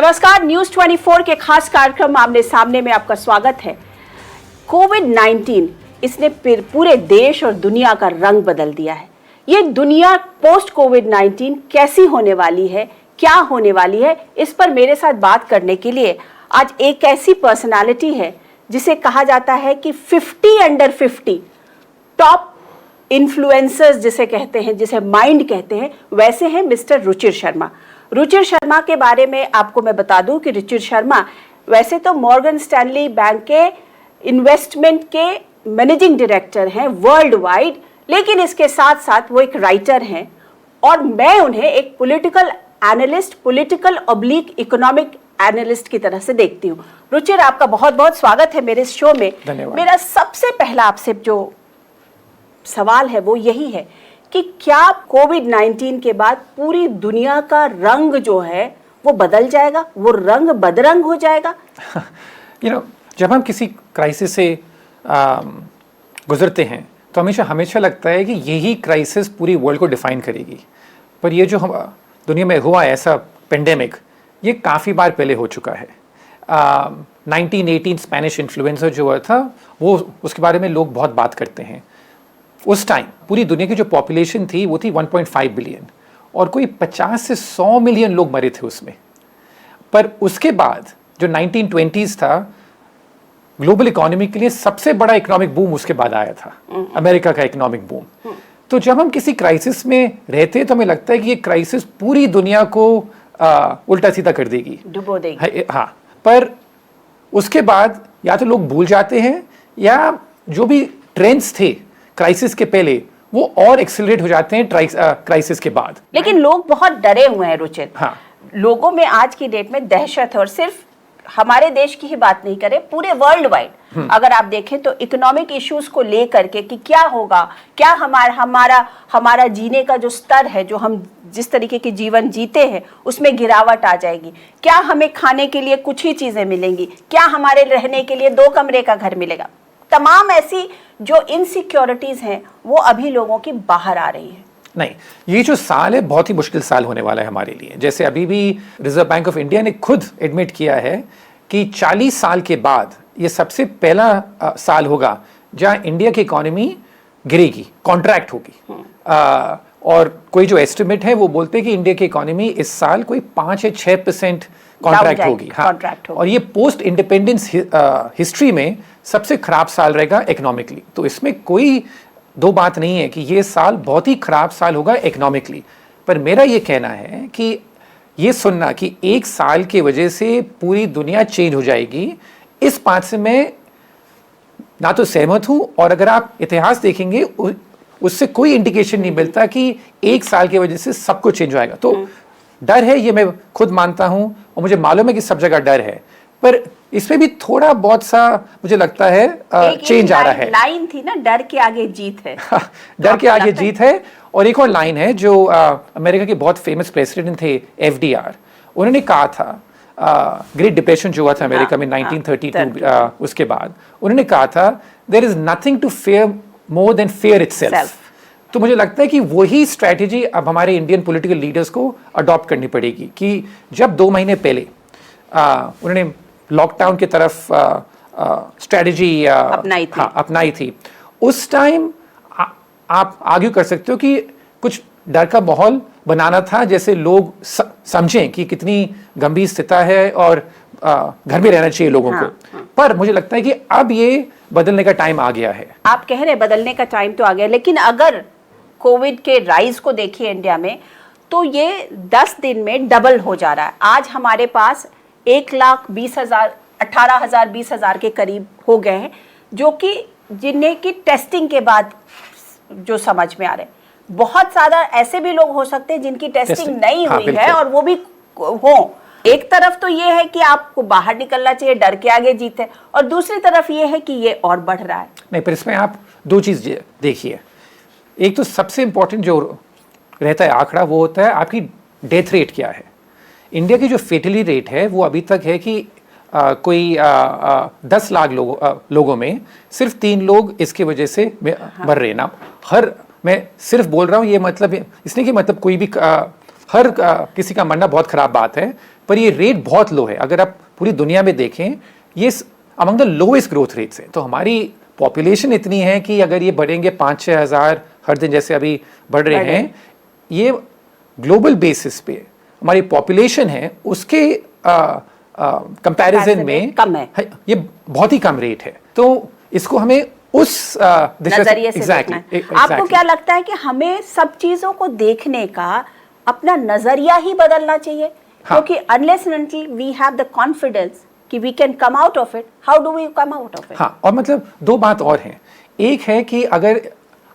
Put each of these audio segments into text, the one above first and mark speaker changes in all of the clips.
Speaker 1: नमस्कार, न्यूज 24 के खास कार्यक्रम आमने सामने में आपका स्वागत है। कोविड-19 इसने पूरे देश और दुनिया का रंग बदल दिया है। ये दुनिया पोस्ट कोविड-19 कैसी होने वाली है, क्या होने वाली है, इस पर मेरे साथ बात करने के लिए आज एक ऐसी पर्सनालिटी है जिसे कहा जाता है कि 50 अंडर 50 टॉप इन्फ्लुएंसर्स जिसे कहते हैं, जिसे माइंड कहते हैं, वैसे हैं मिस्टर रुचिर शर्मा। रुचिर शर्मा के बारे में आपको मैं बता दूं कि रुचिर शर्मा वैसे तो मॉर्गन स्टैनली बैंक के इन्वेस्टमेंट के मैनेजिंग डायरेक्टर हैं वर्ल्ड वाइड, लेकिन इसके साथ साथ वो एक राइटर हैं और मैं उन्हें एक political analyst, political oblique economic analyst की तरह से देखती हूँ। रुचिर, आपका बहुत बहुत स्वागत है मेरे शो में। मेरा सबसे पहला आपसे जो सवाल है वो यही है कि क्या कोविड-19 के बाद पूरी दुनिया का रंग जो है वो बदल जाएगा, वो रंग बदरंग हो जाएगा?
Speaker 2: जब हम किसी क्राइसिस से गुजरते हैं तो हमेशा लगता है कि यही क्राइसिस पूरी वर्ल्ड को डिफाइन करेगी, पर ये जो हम दुनिया में हुआ है ऐसा पेंडेमिक, ये काफ़ी बार पहले हो चुका है। 1918 स्पेनिश इन्फ्लुएंजा जो हुआ था वो, उसके बारे में लोग बहुत बात करते हैं। उस टाइम पूरी दुनिया की जो पॉपुलेशन थी वो थी 1.5 बिलियन और कोई 50 से 100 मिलियन लोग मरे थे उसमें। पर उसके बाद जो 1920s था, ग्लोबल इकोनॉमी के लिए सबसे बड़ा इकोनॉमिक बूम उसके बाद आया था, अमेरिका का इकोनॉमिक बूम। तो जब हम किसी क्राइसिस में रहते हैं तो हमें लगता है कि ये क्राइसिस पूरी दुनिया को उल्टा सीधा कर देगी,
Speaker 1: डुबो देगी।
Speaker 2: हाँ, पर उसके बाद या तो लोग भूल जाते हैं या जो भी ट्रेंड्स थे क्राइसिस के पहले वो और एक्सेलरेट हो जाते हैं क्राइसिस के बाद।
Speaker 1: लेकिन लोग बहुत डरे हुए हैं रुचिर।
Speaker 2: हाँ,
Speaker 1: लोगों में आज की डेट में दहशत है, और सिर्फ हमारे देश की ही बात नहीं करें, पूरे वर्ल्ड वाइड अगर आप देखें तो इकोनॉमिक इश्यूज को लेकर के कि क्या होगा, क्या हमारा जीने का जो स्तर है, जो हम जिस तरीके के जीवन जीते हैं उसमें गिरावट आ जाएगी, क्या हमें खाने के लिए कुछ ही चीजें मिलेंगी, क्या हमारे रहने के लिए 2 कमरे का घर मिलेगा। तमाम ऐसी जो इनसिक्योरिटीज हैं वो अभी लोगों की बाहर आ रही है।
Speaker 2: नहीं, ये जो साल है बहुत ही मुश्किल साल होने वाला है हमारे लिए। जैसे अभी भी रिजर्व बैंक ऑफ इंडिया ने खुद एडमिट किया है कि 40 साल के बाद ये सबसे पहला साल होगा जहां इंडिया की इकोनॉमी गिरेगी, कॉन्ट्रैक्ट होगी। और कोई जो एस्टिमेट है वो बोलते हैं कि इंडिया की इकोनॉमी इस साल कोई 5 या 6% कॉन्ट्रैक्ट होगी। हाँ, और ये पोस्ट इंडिपेंडेंस हिस्ट्री में सबसे खराब साल रहेगा इकोनॉमिकली। तो इसमें कोई दो बात नहीं है कि ये साल बहुत ही खराब साल होगा इकोनॉमिकली। पर मेरा ये कहना है कि ये सुनना कि एक साल की वजह से पूरी दुनिया चेंज हो जाएगी, इस बात से मैं ना तो सहमत हूं, और अगर आप इतिहास देखेंगे उससे कोई इंडिकेशन नहीं मिलता कि एक साल की वजह से सब कुछ चेंज हो जाएगा। तो डर है, ये मैं खुद मानता हूं और मुझे मालूम है कि सब जगह डर है, पर इसमें भी थोड़ा बहुत सा मुझे लगता है चेंज आ रहा है।
Speaker 1: लाइन थी ना, डर के आगे जीत है।
Speaker 2: डर के आगे जीत है। और एक और लाइन है जो अमेरिका के बहुत फेमस प्रेसिडेंट थे FDR, उन्होंने कहा था, ग्रेट डिप्रेशन जो हुआ था अमेरिका में 1932, उसके बाद उन्होंने कहा था there is nothing to fear more than fear itself. तो मुझे लगता है कि वही स्ट्रैटेजी अब हमारे इंडियन पॉलिटिकल लीडर्स को अडॉप्ट करनी पड़ेगी कि जब 2 महीने पहले उन्होंने लॉकडाउन की तरफ स्ट्रैटेजी अपनाई थी, उस टाइम आप आर्ग्यू कर सकते हो कि कुछ डर का माहौल बनाना था, जैसे लोग समझें कि कितनी गंभीर स्थिति है और घर में रहना चाहिए लोगों को। पर मुझे लगता है कि अब ये बदलने का टाइम आ गया है। आप
Speaker 1: कह रहे हैं बदलने का टाइम तो आ गया, लेकिन अगर कोविड के राइज को देखिए इंडिया में तो ये 10 दिन में डबल हो जा रहा है। आज हमारे पास 1,20,000, 18,000, 20,000 के करीब हो गए हैं, जो कि जिन्हें की टेस्टिंग के बाद जो समझ में आ रहे हैं। बहुत ज्यादा ऐसे भी लोग हो सकते हैं जिनकी टेस्टिंग नहीं हुई है और वो भी हो। एक तरफ तो ये है कि आपको बाहर निकलना चाहिए, डर के आगे जीत है, और दूसरी तरफ ये है कि ये और बढ़ रहा है।
Speaker 2: नहीं, पर इसमें आप 2 चीज देखिए। एक तो सबसे इंपॉर्टेंट जो रहता है आंकड़ा, वो होता है आपकी डेथ रेट क्या है। इंडिया की जो फेटली रेट है वो अभी तक है कि कोई 10 लाख लोगों में सिर्फ 3 लोग इसकी वजह से मर रहे ना। मैं सिर्फ बोल रहा हूँ, ये मतलब इसलिए कि मतलब कोई भी हर किसी का मरना बहुत खराब बात है, पर ये रेट बहुत लो है। अगर आप पूरी दुनिया में देखें, ये among the lowest growth rates है। तो हमारी पॉपुलेशन इतनी है कि अगर ये बढ़ेंगे 5-6 हज़ार हर दिन जैसे अभी बढ़ रहे हैं, ये ग्लोबल बेसिस पे हमारी पॉपुलेशन है उसके कंपैरिजन में
Speaker 1: कम है।
Speaker 2: ये बहुत ही कम रेट है। तो इसको हमें उस
Speaker 1: नजरिए से देखना है। आपको क्या लगता है कि हमें सब चीजों को देखने का अपना नजरिया ही बदलना चाहिए? क्योंकि unless and until we have the confidence कि we can come out of it, how do we come out of it?
Speaker 2: हाँ, और मतलब दो बात और हैं। एक है कि अगर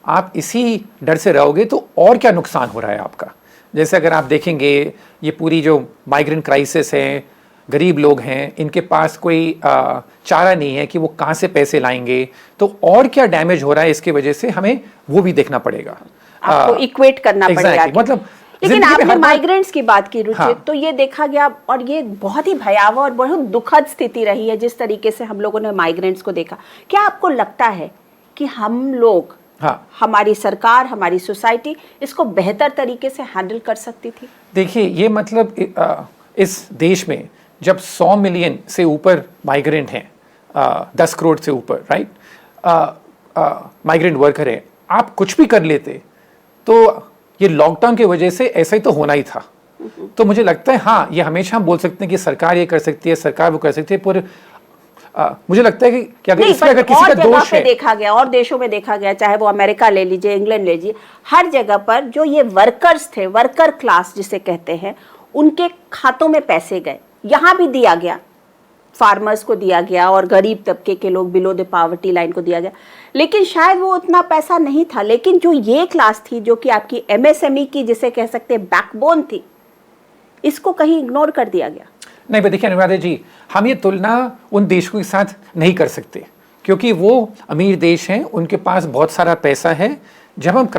Speaker 2: आप इसी डर से रहोगे तो और क्या नुकसान हो रहा है आपका। जैसे अगर आप देखेंगे ये पूरी जो माइग्रेंट क्राइसिस है, गरीब लोग हैं, इनके पास कोई चारा नहीं है कि वो कहाँ से पैसे लाएंगे, तो और क्या डैमेज हो रहा है इसकी वजह से, हमें वो भी देखना पड़ेगा,
Speaker 1: आपको इक्वेट करना पड़ेगा।
Speaker 2: मतलब
Speaker 1: लेकिन आपने माइग्रेंट्स की बात की रुचि, तो ये देखा गया और ये बहुत ही भयावह और बहुत दुखद स्थिति रही है जिस तरीके से हम लोगों ने माइग्रेंट्स को देखा। क्या आपको लगता है कि हम लोग, हमारी सरकार, हमारी सोसाइटी इसको बेहतर तरीके से हैंडल कर सकती थी? देखिए,
Speaker 2: ये मतलब इस देश में जब 100 मिलियन से ऊपर माइग्रेंट हैं, 10 करोड़ से ऊपर, राइट, माइग्रेंट वर्कर है, आप कुछ भी कर लेते तो ये लॉकडाउन की वजह से ऐसा ही तो होना ही था। तो मुझे लगता है हाँ, ये हमेशा हम बोल सकते हैं कि सरकार ये कर सकती है, सरकार वो कर सकती है, पर मुझे लगता है कि अगर इसमें अगर किसी का दोष है,
Speaker 1: देखा गया और देशों में देखा गया, चाहे वो अमेरिका ले लीजिए, इंग्लैंड ले लीजिए, हर जगह पर जो ये वर्कर्स थे, वर्कर क्लास जिसे कहते हैं, उनके खातों में पैसे गए। यहाँ भी दिया गया, फार्मर्स को दिया गया और गरीब तबके के लोग बिलो द पॉवर्टी लाइन को दिया गया, लेकिन शायद वो उतना पैसा नहीं था। लेकिन जो ये क्लास थी जो कि आपकी एमएसएमई की जिसे कह सकते हैं बैकबोन थी, इसको कहीं इग्नोर कर दिया गया।
Speaker 2: नहीं, पर देखिए अनुराधा जी, हम ये तुलना उन देशों के साथ नहीं कर सकते क्योंकि वो अमीर देश हैं, उनके पास बहुत सारा पैसा है। जब हम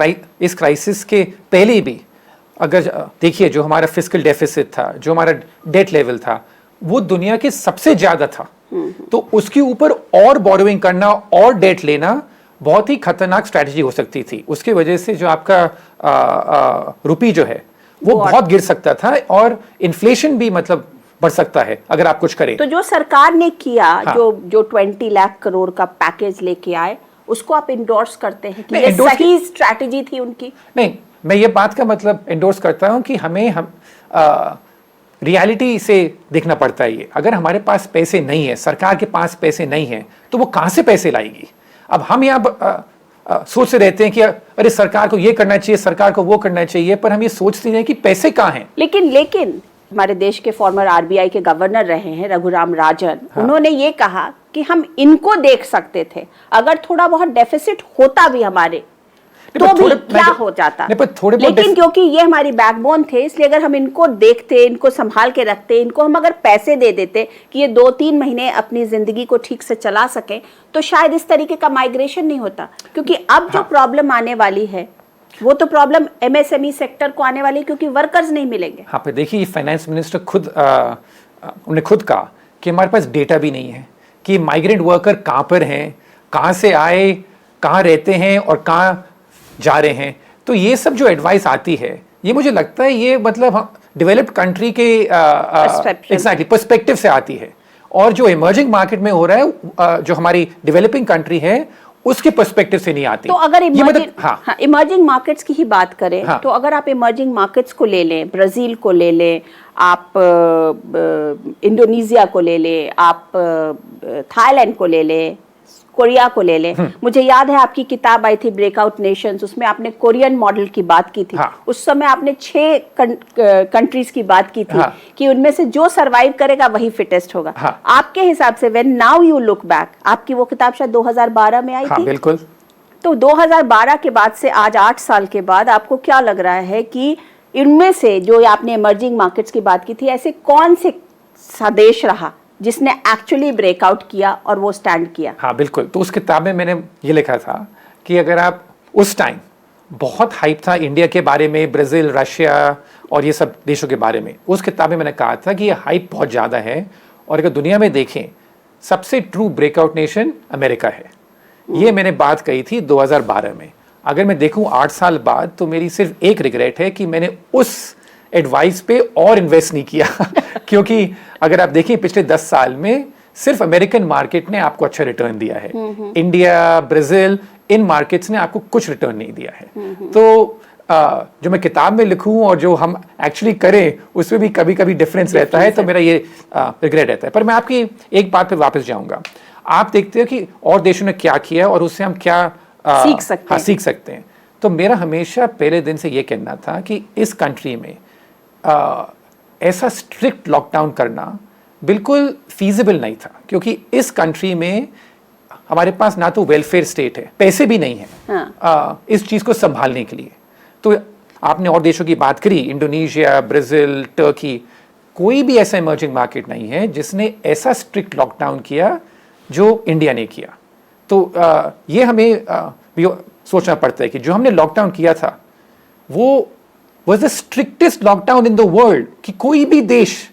Speaker 2: इस क्राइसिस के पहले भी अगर देखिए, जो हमारा फिस्कल डेफिसिट था, जो हमारा डेट लेवल था, वो दुनिया के सबसे ज्यादा था। तो उसके ऊपर और बोरोइंग करना और डेट लेना बहुत ही खतरनाक स्ट्रैटेजी हो सकती थी। उसकी वजह से जो आपका रुपी जो है वो बहुत गिर सकता था और इन्फ्लेशन भी मतलब बढ़ सकता है अगर आप कुछ करें।
Speaker 1: तो जो सरकार ने किया, जो 20 लाख करोड़ का पैकेज लेके आए, उसको आप इंडोर्स करते हैं कि ये सही स्ट्रैटेजी थी उनकी?
Speaker 2: नहीं, मैं ये बात का मतलब इंडोर्स करता हूं कि हम रियलिटी से देखना पड़ता है। ये अगर हमारे पास पैसे नहीं है, सरकार के पास पैसे नहीं है, तो वो कहां से पैसे लाएगी? अब हम यहाँ सोचते रहते हैं कि अरे सरकार को ये करना चाहिए, सरकार को वो करना चाहिए, पर हम ये सोचते हैं कि पैसे कहाँ हैं।
Speaker 1: लेकिन हमारे देश के फॉर्मर आरबीआई के गवर्नर रहे हैं रघुराम राजन, उन्होंने ये कहा कि हम इनको देख सकते थे, अगर थोड़ा बहुत डेफिसिट होता भी हमारे तो भी क्या हो जाता। लेकिन क्योंकि ये हमारी बैकबोन थे, इसलिए अगर हम इनको देखते, इनको संभाल के रखते, इनको हम अगर पैसे दे देते कि ये 2-3 महीने अपनी जिंदगी को ठीक से चला सके, तो शायद इस तरीके का माइग्रेशन नहीं होता। क्योंकि अब जो प्रॉब्लम आने वाली है वो तो प्रॉब्लम एमएसएमई सेक्टर को आने वाली है, क्योंकि वर्कर्स नहीं मिलेंगे।
Speaker 2: हाँ, पर देखिए, फाइनेंस मिनिस्टर उन्होंने खुद कहा कि हमारे पास डेटा भी नहीं है कि माइग्रेंट वर्कर कहाँ पर हैं, कहाँ से आए, कहाँ रहते हैं और कहाँ जा रहे हैं। तो ये सब जो एडवाइस आती है, ये मुझे लगता है ये मतलब डेवलप्ड कंट्री के एग्जैक्टली पर्सपेक्टिव से आती है, और जो इमर्जिंग मार्केट में हो रहा है, जो हमारी डेवलपिंग कंट्री है, उसके पर्सपेक्टिव से नहीं आती।
Speaker 1: तो अगर इमर्जिंग मार्केट्स की ही बात करें, तो अगर आप इमर्जिंग मार्केट्स को ले लें, ब्राजील को ले लें, आप इंडोनेशिया को ले लें, आप थाईलैंड को ले लें, कोरिया को ले लें। मुझे याद है आपकी किताब आई थी ब्रेकआउट नेशंस, उसमें आपने कोरियन मॉडल की बात की थी। उस समय आपने 6 कंट्रीज की बात की थी कि उनमें से जो सरवाइव करेगा वही फिटेस्ट होगा। आपके हिसाब से when now you look back, आपकी वो किताब शायद 2012 में आई थी।
Speaker 2: बिल्कुल।
Speaker 1: तो 2012 के बाद से आज 8 साल के बाद आपको क्या लग रहा है कि इनमें से जो आपने इमर्जिंग मार्केट्स की बात की थी, ऐसे कौन से देश रहा जिसने एक्चुअली ब्रेकआउट किया और वो स्टैंड किया?
Speaker 2: हाँ बिल्कुल। तो उस किताब में मैंने ये लिखा था कि अगर आप उस टाइम बहुत हाइप था इंडिया के बारे में, ब्राज़ील, रशिया और ये सब देशों के बारे में, उस किताब में मैंने कहा था कि ये हाइप बहुत ज़्यादा है, और अगर दुनिया में देखें सबसे ट्रू ब्रेकआउट नेशन अमेरिका है। ये मैंने बात कही थी 2012 में। अगर मैं देखूं 8 साल बाद, तो मेरी सिर्फ एक रिग्रेट है कि मैंने उस एडवाइस पे और इन्वेस्ट नहीं किया क्योंकि अगर आप देखिए पिछले 10 साल में सिर्फ अमेरिकन मार्केट ने आपको अच्छा रिटर्न दिया है। इंडिया, ब्राजील, इन मार्केट्स ने आपको कुछ रिटर्न नहीं दिया है। तो जो मैं किताब में लिखूं और जो हम एक्चुअली करें उसमें भी कभी कभी डिफरेंस रहता है, तो मेरा ये रिग्रेट रहता है। पर मैं आपकी एक बात पे वापस जाऊंगा। आप देखते हो कि और देशों ने क्या किया और उससे हम क्या सीख सकते हैं। तो मेरा हमेशा पहले दिन से ये कहना था कि इस कंट्री में ऐसा स्ट्रिक्ट लॉकडाउन करना बिल्कुल फीजिबल नहीं था, क्योंकि इस कंट्री में हमारे पास ना तो वेलफेयर स्टेट है, पैसे भी नहीं है इस चीज को संभालने के लिए। तो आपने और देशों की बात करी, इंडोनेशिया, ब्राजील, टर्की, कोई भी ऐसा इमर्जिंग मार्केट नहीं है जिसने ऐसा स्ट्रिक्ट लॉकडाउन किया जो इंडिया ने किया। तो ये हमें भी सोचना पड़ता है कि जो हमने लॉकडाउन किया था वो was the strictest lockdown in the world, कि कोई भी देश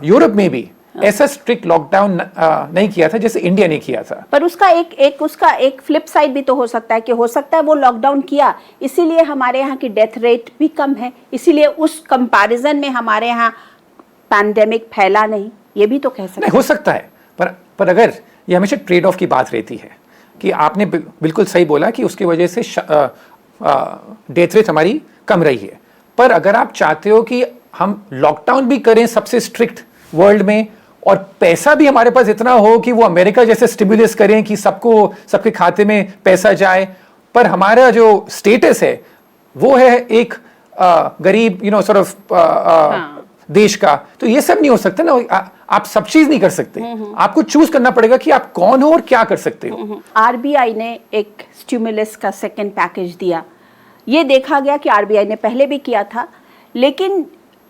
Speaker 2: यूरोप में भी ऐसा स्ट्रिक्ट लॉकडाउन नहीं किया था जैसे इंडिया ने किया था।
Speaker 1: पर उसका एक फ्लिप साइड भी तो हो सकता है कि हो सकता है वो लॉकडाउन किया इसीलिए हमारे यहाँ की डेथ रेट भी कम है, इसीलिए उस कंपैरिजन में हमारे यहाँ पैंडेमिक फैला नहीं, ये भी तो कह सकते हैं।
Speaker 2: हो सकता है, पर अगर ये हमेशा ट्रेड ऑफ की बात रहती है कि आपने बिल्कुल सही बोला कि उसकी वजह से डेथ रेट हमारी कम रही है। पर अगर आप चाहते हो कि हम लॉकडाउन भी करें सबसे स्ट्रिक्ट वर्ल्ड में और पैसा भी हमारे पास इतना हो कि वो अमेरिका जैसे स्टिमुलस करें कि सबके खाते में पैसा जाए, पर हमारा जो स्टेटस है वो है एक गरीब सॉर्ट ऑफ देश का, तो ये सब नहीं हो सकता ना। आप सब चीज नहीं कर सकते, आपको चूज करना पड़ेगा कि आप कौन हो और क्या कर सकते हो।
Speaker 1: आरबीआई ने एक स्टिमुलस का सेकंड पैकेज दिया, ये देखा गया कि आरबीआई ने पहले भी किया था, लेकिन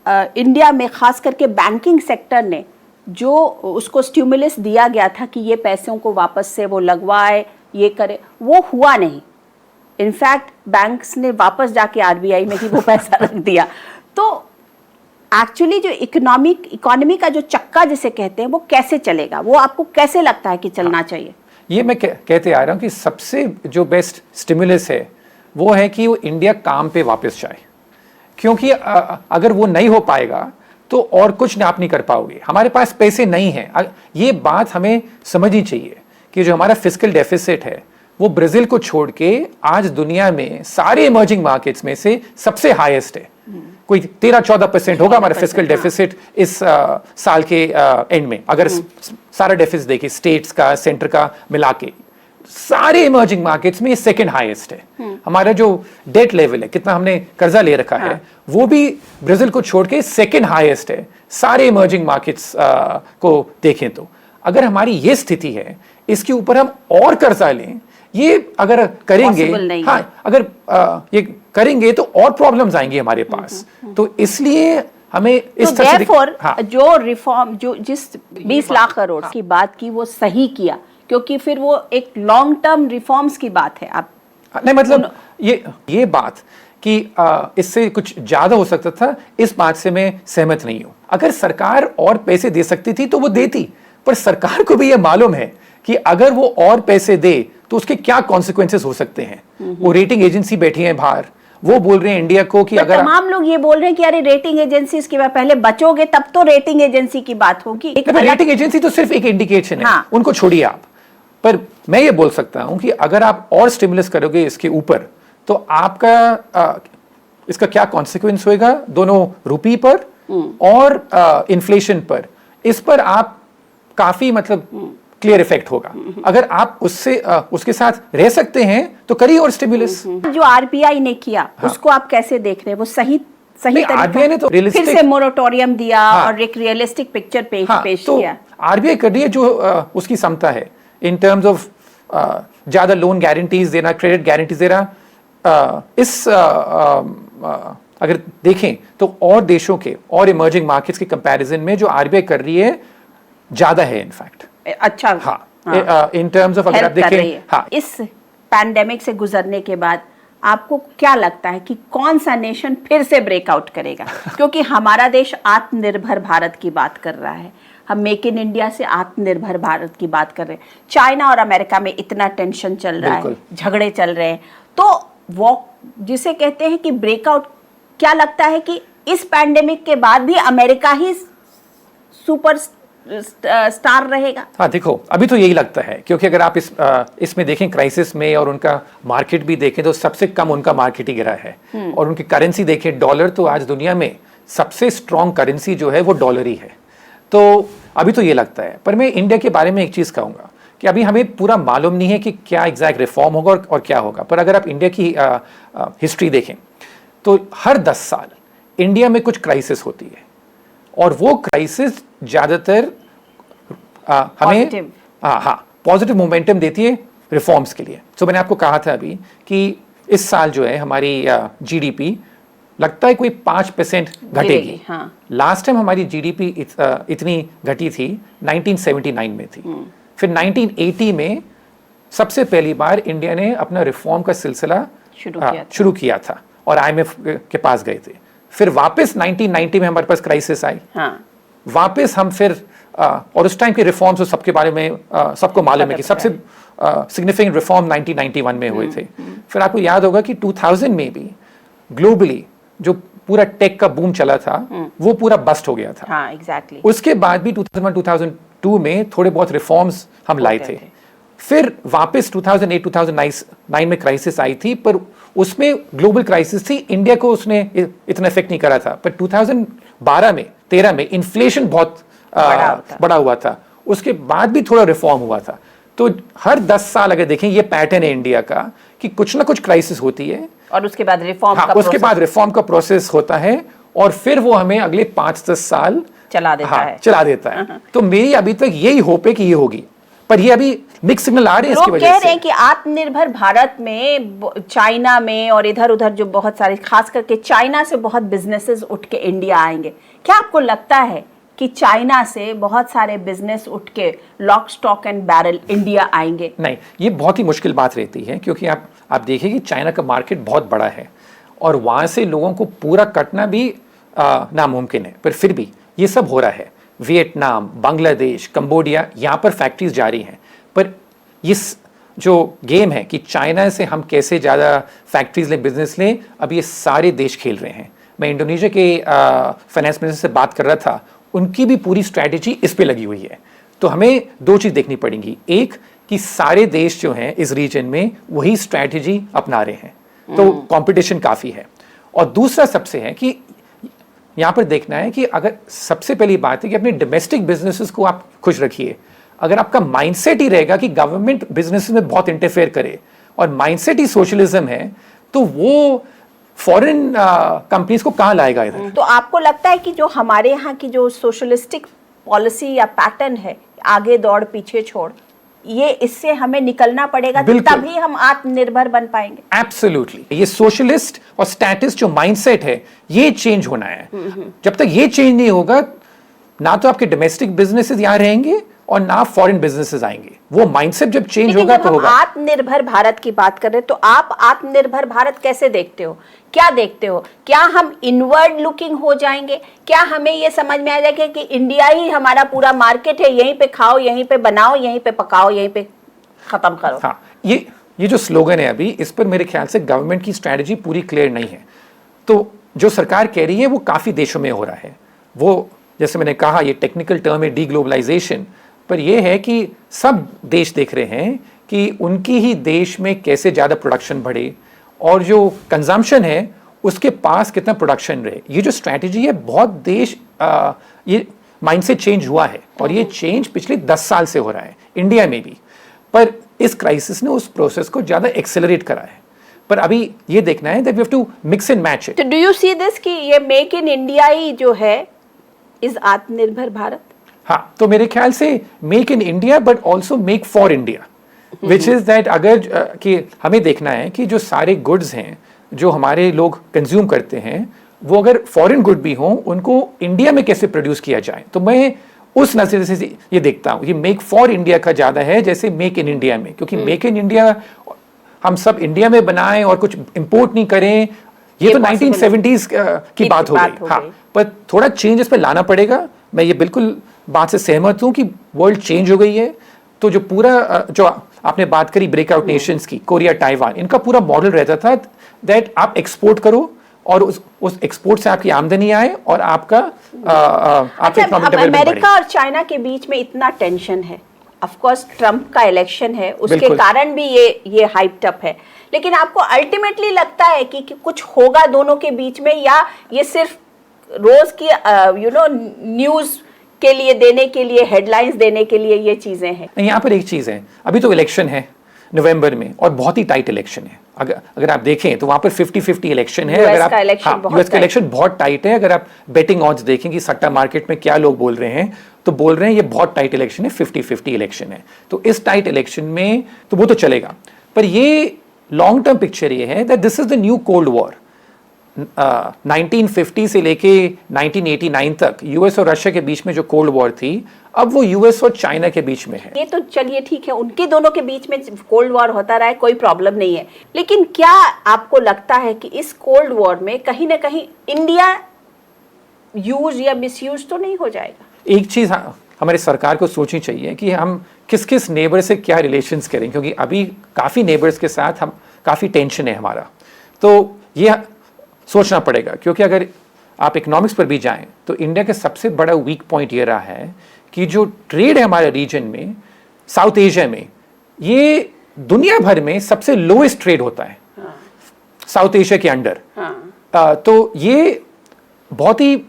Speaker 1: इंडिया में खास करके बैंकिंग सेक्टर ने जो उसको स्टिमुलस दिया गया था कि ये पैसों को वापस से वो लगवाए, ये करे, वो हुआ नहीं। इनफैक्ट बैंक्स ने वापस जाके आरबीआई में ही वो पैसा रख दिया। तो एक्चुअली जो इकोनॉमी का जो चक्का जिसे कहते हैं वो कैसे चलेगा, वो आपको कैसे लगता है कि चलना चाहिए?
Speaker 2: ये मैं कहते आ रहा हूँ कि सबसे जो बेस्ट स्टिमुलस है वो है कि वो इंडिया काम पे वापस जाए, क्योंकि अगर वो नहीं हो पाएगा तो और कुछ आप नहीं कर पाओगे। हमारे पास पैसे नहीं हैं, ये बात हमें समझनी चाहिए कि जो हमारा फिस्कल डेफिसिट है वो ब्राजील को छोड़ के आज दुनिया में सारे इमर्जिंग मार्केट्स में से सबसे हाईएस्ट है। कोई 13-14% होगा हमारा फिस्कल डेफिसिट इस साल के एंड में, अगर सारा डेफिसिट देखिए स्टेट्स का, सेंटर का मिला के, सारे इमर्जिंग मार्केट्स में ये सेकंड हाईएस्ट है। हमारा जो डेट लेवल है, कितना हमने कर्जा ले रखा है, वो भी ब्राजील को छोड़ के सेकंड हाईएस्ट है सारे इमर्जिंग मार्केट्स को देखें तो। अगर हमारी ये स्थिति है, इसके ऊपर हम और कर्जा लें, ये अगर करेंगे, अगर ये करेंगे तो और प्रॉब्लम्स आएंगी हमारे पास। तो इसलिए हमें इस तरह से
Speaker 1: जो रिफॉर्म जो जिस 20 लाख करोड़ की बात की वो सही किया, क्योंकि फिर वो एक लॉन्ग टर्म रिफॉर्म्स की बात है। आप
Speaker 2: नहीं, मतलब ये बात कि इससे कुछ ज्यादा हो सकता था, इस बात से मैं सहमत नहीं हूं। अगर सरकार और पैसे दे सकती थी तो वो देती, पर सरकार को भी ये मालूम है कि अगर वो और पैसे दे तो उसके क्या कॉन्सिक्वेंसेस हो सकते हैं। वो रेटिंग एजेंसी बैठी है बाहर, वो बोल रहे हैं इंडिया को कि अगर
Speaker 1: तमाम लोग ये बोल रहे हैं कि अरे रेटिंग एजेंसीज की बात, पहले बचोगे तब तो रेटिंग एजेंसी की बात होगी।
Speaker 2: रेटिंग एजेंसी तो सिर्फ एक इंडिकेशन है, उनको छोड़िए आप। पर मैं ये बोल सकता हूं कि अगर आप और स्टिमुलस करोगे इसके ऊपर तो आपका इसका क्या कॉन्सिक्वेंस होएगा दोनों रुपी पर और इन्फ्लेशन पर। इस पर आप काफी मतलब क्लियर इफेक्ट होगा। अगर आप उसके साथ रह सकते हैं तो करिए और स्टिमुलस।
Speaker 1: जो आरबीआई ने किया उसको आप कैसे देख रहे हैं? वो सही
Speaker 2: आरबीआई ने तो
Speaker 1: फिर से मोरेटोरियम दिया और एक रियलिस्टिक पिक्चर पेश किया।
Speaker 2: आरबीआई कर रही है जो उसकी क्षमता है इन टर्म्स ऑफ ज्यादा लोन गारंटीज देना, क्रेडिट गारंटीज देना। अगर देखें तो और देशों के और इमर्जिंग मार्केट्स के कंपैरिजन में जो आरबीआई कर रही है ज्यादा है इनफैक्ट।
Speaker 1: अच्छा,
Speaker 2: इन टर्म्स ऑफ अगर आप देखें
Speaker 1: इस पैंडेमिक से गुजरने के बाद आपको क्या लगता है कि कौन सा नेशन फिर से ब्रेकआउट करेगा? क्योंकि हमारा देश आत्मनिर्भर भारत की बात कर रहा है, हम मेक इन इंडिया से आत्मनिर्भर भारत की बात कर रहे हैं। चाइना और अमेरिका में इतना टेंशन चल रहा है, झगड़े चल रहे हैं, तो वो जिसे कहते हैं कि ब्रेकआउट, क्या लगता है कि इस पैंडेमिक के बाद भी अमेरिका ही सुपर स्टार रहेगा?
Speaker 2: हाँ देखो, अभी तो यही लगता है, क्योंकि अगर आप इसमें देखें क्राइसिस में और उनका मार्केट भी देखें तो सबसे कम उनका मार्केट ही गिरा है। और उनकी करेंसी देखें, डॉलर, तो आज दुनिया में सबसे स्ट्रॉन्ग करेंसी जो है वो डॉलर ही है। तो अभी तो ये लगता है। पर मैं इंडिया के बारे में एक चीज़ कहूँगा कि अभी हमें पूरा मालूम नहीं है कि क्या एग्जैक्ट रिफॉर्म होगा और क्या होगा। पर अगर आप इंडिया की हिस्ट्री देखें तो हर 10 साल इंडिया में कुछ क्राइसिस होती है, और वो क्राइसिस ज़्यादातर हमें पॉजिटिव मोमेंटम देती है रिफॉर्म्स के लिए। तो मैंने आपको कहा था अभी कि इस साल जो है हमारी जीडीपी लगता है कोई 5% घटेगी।
Speaker 1: हाँ।
Speaker 2: लास्ट टाइम हमारी जीडीपी इतनी घटी थी 1979 में थी। फिर 1980 में सबसे पहली बार इंडिया ने अपना रिफॉर्म का सिलसिला शुरू किया था और आईएमएफ के पास गए थे। फिर वापस 1990 में हमारे पास क्राइसिस आई। हाँ। वापस हम फिर और उस टाइम के रिफॉर्म्स तो सबके बारे में सबको मालूम है कि सबसे सिग्निफिकेंट रिफॉर्म 1991 में हुए थे। फिर आपको याद होगा कि 2000 में भी ग्लोबली जो पूरा टेक का बूम चला था वो पूरा बस्ट हो गया था।
Speaker 1: हाँ, exactly.
Speaker 2: उसके बाद भी 2001-2002 में थोड़े बहुत रिफॉर्म्स हम लाए थे। फिर वापस 2008-2009 में क्राइसिस आई थी, पर उसमें ग्लोबल क्राइसिस थी, इंडिया को उसने इतना इफेक्ट नहीं करा था। पर 2012 में इन्फ्लेशन बहुत बड़ा हुआ था, उसके बाद भी थोड़ा रिफॉर्म हुआ था। तो हर 10 साल अगर देखें ये पैटर्न है इंडिया का कि कुछ ना कुछ क्राइसिस होती है
Speaker 1: और उसके बाद रिफॉर्म
Speaker 2: का प्रोसेस होता है, और फिर वो हमें अगले 5-10 साल
Speaker 1: चला देता है।
Speaker 2: तो मेरी अभी तक यही होप है कि ये होगी, पर ये अभी मिक्स सिग्नल आ रहे हैं इसकी वजह से।
Speaker 1: लोग कह रहे हैं कि आत्मनिर्भर भारत में, चाइना में और इधर उधर जो बहुत सारे, खास करके चाइना से बहुत बिजनेसेस उठ के इंडिया आएंगे। क्या आपको लगता है कि चाइना से बहुत सारे बिजनेस उठ के lock stock and barrel India आएंगे?
Speaker 2: नहीं, ये बहुत ही मुश्किल बात रहती है, क्योंकि आप देखिए कि चाइना का मार्केट बहुत बड़ा है और वहाँ से लोगों को पूरा कटना भी नामुमकिन है। पर फिर भी ये सब हो रहा है। वियतनाम, बांग्लादेश, कंबोडिया, यहाँ पर फैक्ट्रीज जारी हैं। पर इस जो गेम है कि चाइना से हम कैसे ज़्यादा फैक्ट्रीज लें, बिजनेस लें, अब ये सारे देश खेल रहे हैं। मैं इंडोनेशिया के फाइनेंस मिनिस्टर से बात कर रहा था, उनकी भी पूरी स्ट्रैटेजी इस पे लगी हुई है। तो हमें 2 चीज़ देखनी पड़ेंगी। एक कि सारे देश जो हैं इस रीजन में वही स्ट्रैटेजी अपना रहे हैं, तो कंपटीशन काफ़ी है। और दूसरा सबसे है कि यहाँ पर देखना है कि अगर सबसे पहली बात है कि अपने डोमेस्टिक बिजनेसेस को आप खुश रखिए। अगर आपका माइंडसेट ही रहेगा कि गवर्नमेंट बिजनेस में बहुत इंटरफेयर करे और माइंडसेट ही सोशलिज्म है, तो वो फॉरेन कंपनीज को कहाँ लाएगा इधर?
Speaker 1: तो आपको लगता है कि जो हमारे यहाँ की जो सोशलिस्टिक पॉलिसी या पैटर्न है, आगे दौड़ पीछे छोड़, ये इससे हमें निकलना पड़ेगा, तभी हम आत्मनिर्भर बन पाएंगे?
Speaker 2: एब्सोल्युटली। ये सोशलिस्ट और स्टैटिस्ट जो माइंडसेट है ये चेंज होना है। जब तक ये चेंज नहीं होगा, ना तो आपके डोमेस्टिक बिजनेसेस यहाँ रहेंगे और ना फॉरेन बिजनेसेस आएंगे। वो माइंडसेट जब चेंज होगा तो होगा।
Speaker 1: आत्मनिर्भर भारत की बात कर रहे हैं, तो आप आत्मनिर्भर भारत कैसे देखते हो? क्या देखते हो? क्या हम इनवर्ड लुकिंग हो जाएंगे? क्या हमें ये समझ में आ जाएगा कि इंडिया ही हमारा पूरा मार्केट है, यहीं पे खाओ, यहीं पे बनाओ, यहीं पे पकाओ, यहीं पे खत्म करो?
Speaker 2: हाँ, ये जो स्लोगन है अभी, इस पर मेरे ख्याल से गवर्नमेंट की स्ट्रैटेजी पूरी क्लियर नहीं है। तो जो सरकार कह रही है वो काफ़ी देशों में हो रहा है। वो जैसे मैंने कहा, ये टेक्निकल टर्म है डीग्लोबलाइजेशन, पर यह है कि सब देश देख रहे हैं कि उनकी ही देश में कैसे ज़्यादा प्रोडक्शन बढ़े और जो कंजम्पशन है उसके पास कितना प्रोडक्शन रहे। ये जो स्ट्रैटेजी है, बहुत देश ये माइंडसेट चेंज हुआ है और ये चेंज पिछले 10 साल से हो रहा है, इंडिया में भी। पर इस क्राइसिस ने उस प्रोसेस को ज़्यादा एक्सेलरेट करा है। पर अभी ये देखना है that we have to mix and match it.
Speaker 1: तो डू यू सी दिस कि ये मेक इन इंडिया ही जो है इज आत्मनिर्भर भारत?
Speaker 2: हाँ, तो मेरे ख्याल से make in India but also make for India, which is that अगर कि हमें देखना है कि जो सारे गुड्स हैं जो हमारे लोग कंज्यूम करते हैं, वो अगर फॉरेन गुड भी हों, उनको इंडिया में कैसे प्रोड्यूस किया जाए। तो मैं उस नज़रिए से ये देखता हूँ, ये मेक फॉर इंडिया का ज़्यादा है जैसे मेक इन इंडिया में, क्योंकि मेक इन इंडिया हम सब इंडिया में बनाएं और कुछ इम्पोर्ट नहीं करें, ये तो 1970s की बात हो गई। हाँ, पर थोड़ा चेंज इस पर लाना पड़ेगा। मैं ये बिल्कुल बात से सहमत हूँ कि वर्ल्ड चेंज हो गई है। तो जो पूरा जो आपने बात करी ब्रेकआउट नेशंस की, कोरिया, ताइवान, इनका पूरा मॉडल रहता था दैट आप एक्सपोर्ट करो और उस एक्सपोर्ट से आपकी आमदनी आए और आपका आपका इकोनॉमिक
Speaker 1: अब
Speaker 2: डेवलपमेंट बढ़े।
Speaker 1: अमेरिका और चाइना के बीच में इतना टेंशन है, ऑफ कोर्स ट्रम्प का इलेक्शन है, उसके
Speaker 2: बिल्कुल।
Speaker 1: कारण भी ये हाइप्ड अप है, लेकिन आपको अल्टीमेटली लगता है कि कुछ होगा दोनों के बीच में, या ये सिर्फ रोज की न्यूज के लिए देने के लिए, हेडलाइंस देने के लिए ये चीजें हैं?
Speaker 2: यहाँ पर एक चीज है, अभी तो इलेक्शन है नवंबर में और बहुत ही टाइट इलेक्शन है। अगर आप देखें तो वहां पर 50-50 इलेक्शन है।
Speaker 1: यूएस का इलेक्शन
Speaker 2: बहुत टाइट है। अगर आप बेटिंग ऑड्स देखें कि सट्टा मार्केट में क्या लोग बोल रहे हैं, तो बोल रहे हैं ये बहुत टाइट इलेक्शन है, 50-50 इलेक्शन है। तो इस टाइट इलेक्शन में तो वो तो चलेगा, पर ये लॉन्ग टर्म पिक्चर ये है that this is the new cold war. 1950 से लेके 1989 तक यूएस और रशिया के बीच में जो कोल्ड वॉर थी, अब वो यूएस और चाइना के बीच में है।
Speaker 1: ये तो चलिए ठीक है, उनके दोनों के बीच में कोल्ड वॉर होता रहा है, कोई प्रॉब्लम नहीं है, लेकिन क्या आपको लगता है कि इस कोल्ड वॉर में कहीं ना कहीं इंडिया यूज या मिसयूज तो नहीं हो जाएगा?
Speaker 2: एक चीज हमारी सरकार को सोचनी चाहिए कि हम किस किस नेबर से क्या रिलेशंस करें, क्योंकि अभी काफ़ी नेबर्स के साथ हम काफ़ी टेंशन है हमारा, तो ये सोचना पड़ेगा। क्योंकि अगर आप इकोनॉमिक्स पर भी जाएं तो इंडिया का सबसे बड़ा वीक पॉइंट ये रहा है कि जो ट्रेड है हमारे रीजन में, साउथ एशिया में, ये दुनिया भर में सबसे लोएस्ट ट्रेड होता है। हाँ। साउथ एशिया के अंडर। हाँ। तो ये बहुत ही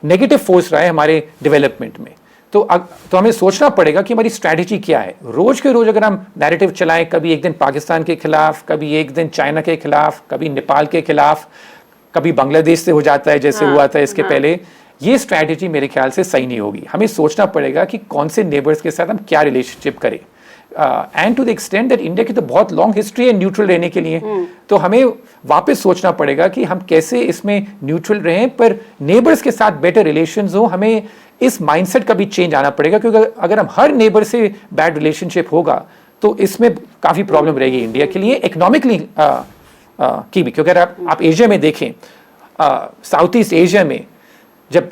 Speaker 2: नेगेटिव फोर्स रहा है हमारे डेवलपमेंट में। तो हमें सोचना पड़ेगा कि हमारी स्ट्रैटेजी क्या है। रोज के रोज अगर हम नैरेटिव चलाएं, कभी एक दिन पाकिस्तान के खिलाफ, कभी एक दिन चाइना के खिलाफ, कभी नेपाल के खिलाफ, कभी बांग्लादेश से हो जाता है जैसे हुआ था इसके पहले, ये स्ट्रैटेजी मेरे ख्याल से सही नहीं होगी। हमें सोचना पड़ेगा कि कौन से नेबर्स के साथ हम क्या रिलेशनशिप करें। And to the extent that India की तो बहुत लॉन्ग हिस्ट्री है न्यूट्रल रहने के लिए, तो हमें वापस सोचना पड़ेगा कि हम कैसे इसमें न्यूट्रल रहें पर नेबर्स के साथ बेटर रिलेशंस हो। हमें इस माइंडसेट का भी चेंज आना पड़ेगा, क्योंकि अगर हम हर नेबर से बैड रिलेशनशिप होगा तो इसमें काफ़ी प्रॉब्लम रहेगी इंडिया के लिए इकोनॉमिकली की भी। क्योंकि अगर आप एशिया में देखें, साउथ ईस्ट एशिया में जब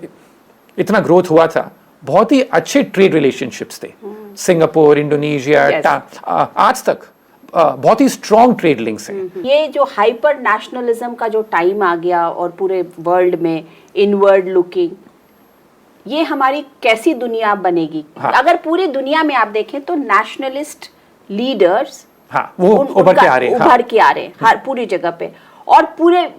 Speaker 2: इतना ग्रोथ हुआ था, बहुत ही अच्छे ट्रेड रिलेशनशिप्स थे, सिंगापुर, इंडोनेशिया, आज तक बहुत ही स्ट्रॉन्ग ट्रेड लिंक्स हैं।
Speaker 1: ये जो हाइपर नेशनलिज्म का जो टाइम आ गया और पूरे वर्ल्ड में इनवर्ड लुकिंग, ये हमारी कैसी दुनिया बनेगी?
Speaker 2: हाँ।
Speaker 1: अगर पूरी दुनिया में आप देखें तो नेशनलिस्ट लीडर्स
Speaker 2: वो उभर के आ रहे
Speaker 1: हैं हर पूरी जगह पे, और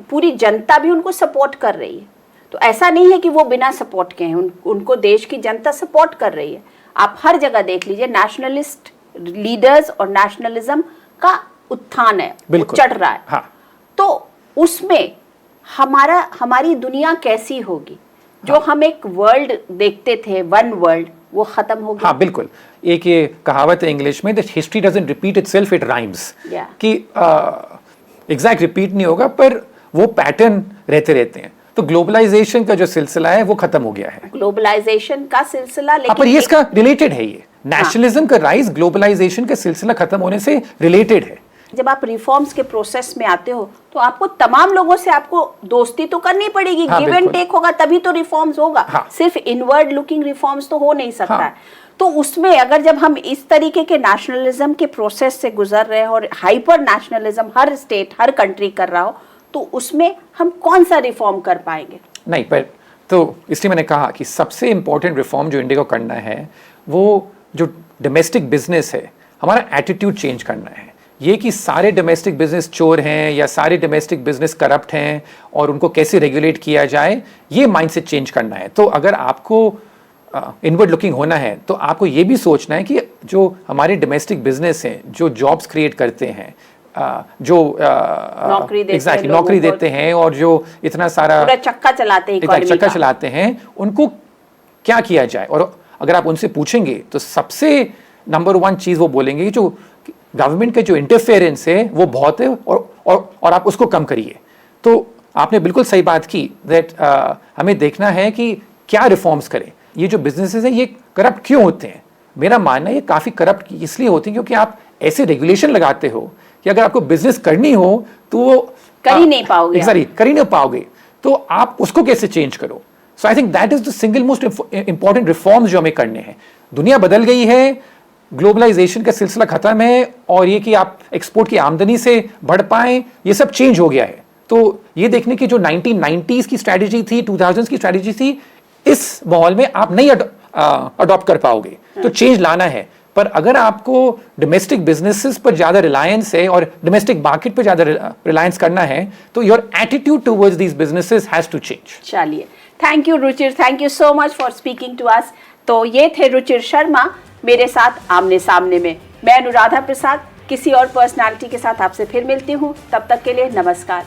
Speaker 1: पूरी जनता भी उनको सपोर्ट कर रही है। तो ऐसा नहीं है कि वो बिना सपोर्ट के हैं, उनको देश की जनता सपोर्ट कर रही है। आप हर जगह देख लीजिए, नेशनलिस्ट लीडर्स और नेशनलिज्म का उत्थान है, चढ़ रहा है।
Speaker 2: हाँ।
Speaker 1: तो उसमें हमारी दुनिया कैसी होगी? जो हम एक वर्ल्ड देखते थे, वन वर्ल्ड, वो खत्म हो गया।
Speaker 2: हाँ बिल्कुल। एक ये कहावत है इंग्लिश में, that history doesn't repeat itself, it rhymes. कि एग्जैक्ट रिपीट नहीं होगा पर वो पैटर्न रहते हैं। तो ग्लोबलाइजेशन का जो सिलसिला है वो खत्म हो गया है।
Speaker 1: ग्लोबलाइजेशन का सिलसिला, लेकिन
Speaker 2: पर ये इसका रिलेटेड है। ये नेशनलिज्म का राइज ग्लोबलाइजेशन का सिलसिला खत्म होने से रिलेटेड है।
Speaker 1: जब आप रिफॉर्म्स के प्रोसेस में आते हो तो आपको तमाम लोगों से आपको दोस्ती तो करनी पड़ेगी।
Speaker 2: हाँ,
Speaker 1: गिव एंड टेक होगा तभी तो रिफॉर्म्स होगा।
Speaker 2: हाँ।
Speaker 1: सिर्फ इनवर्ड लुकिंग रिफॉर्म्स तो हो नहीं सकता
Speaker 2: हाँ।
Speaker 1: है। तो उसमें अगर जब हम इस तरीके के नेशनलिज्म के प्रोसेस से गुजर रहे हैं और हाइपर नेशनलिज्म हर स्टेट, हर कंट्री कर रहा हो, तो उसमें हम कौन सा रिफॉर्म कर पाएंगे?
Speaker 2: नहीं, पर तो इसलिए मैंने कहा कि सबसे इंपॉर्टेंट रिफॉर्म जो इंडिया को करना है वो जो डोमेस्टिक बिजनेस है, हमारा एटीट्यूड चेंज करना है। ये कि सारे डोमेस्टिक बिजनेस चोर हैं या सारे डोमेस्टिक बिजनेस करप्ट हैं और उनको कैसे रेगुलेट किया जाए, ये माइंडसेट चेंज करना है। तो अगर आपको इनवर्ड लुकिंग होना है तो आपको ये भी सोचना है कि जो हमारे डोमेस्टिक बिजनेस हैं, जो जॉब्स क्रिएट करते हैं, जो नौकरी देते हैं और जो इतना सारा
Speaker 1: पूरा चक्का चलाते हैं,
Speaker 2: उनको क्या किया जाए। और अगर आप उनसे पूछेंगे तो सबसे नंबर 1 चीज वो बोलेंगे कि जो गवर्नमेंट के जो इंटरफेरेंस है वो बहुत है और आप उसको कम करिए। तो आपने बिल्कुल सही बात की दैट हमें देखना है कि क्या रिफॉर्म्स करें। ये जो बिजनेसेस हैं ये करप्ट क्यों होते हैं? मेरा मानना है ये काफ़ी करप्ट इसलिए होते हैं क्योंकि आप ऐसे रेगुलेशन लगाते हो कि अगर आपको बिजनेस करनी हो तो वो
Speaker 1: कर ही नहीं पाओगे।
Speaker 2: तो आप उसको कैसे चेंज करो? So I think that is the single most important reforms जो हमें करने हैं। दुनिया बदल गई है, ग्लोबलाइजेशन का सिलसिला खत्म है और ये कि आप एक्सपोर्ट की आमदनी से बढ़ पाएं, ये सब चेंज हो गया है। तो ये देखने की जो 1990s की स्ट्रैटेजी थी, 2000s की स्ट्रैटेजी थी, इस माहौल में आप नहीं अडॉप्ट कर पाओगे। तो चेंज लाना है, पर अगर आपको डोमेस्टिक बिजनेसेस पर ज़्यादा रिलायंस है और डोमेस्टिक मार्केट पर ज़्यादा रिलायंस करना है, तो your attitude towards these businesses has to change.
Speaker 1: चलिए, thank you Ruchir, thank you so much for speaking to us. तो ये थे रुचिर शर्मा मेरे साथ आमने सामने में। मैं अनुराधा प्रसाद किसी और पर्सनालिटी के साथ आपसे फिर मिलती हूँ, तब तक के लिए नमस्कार।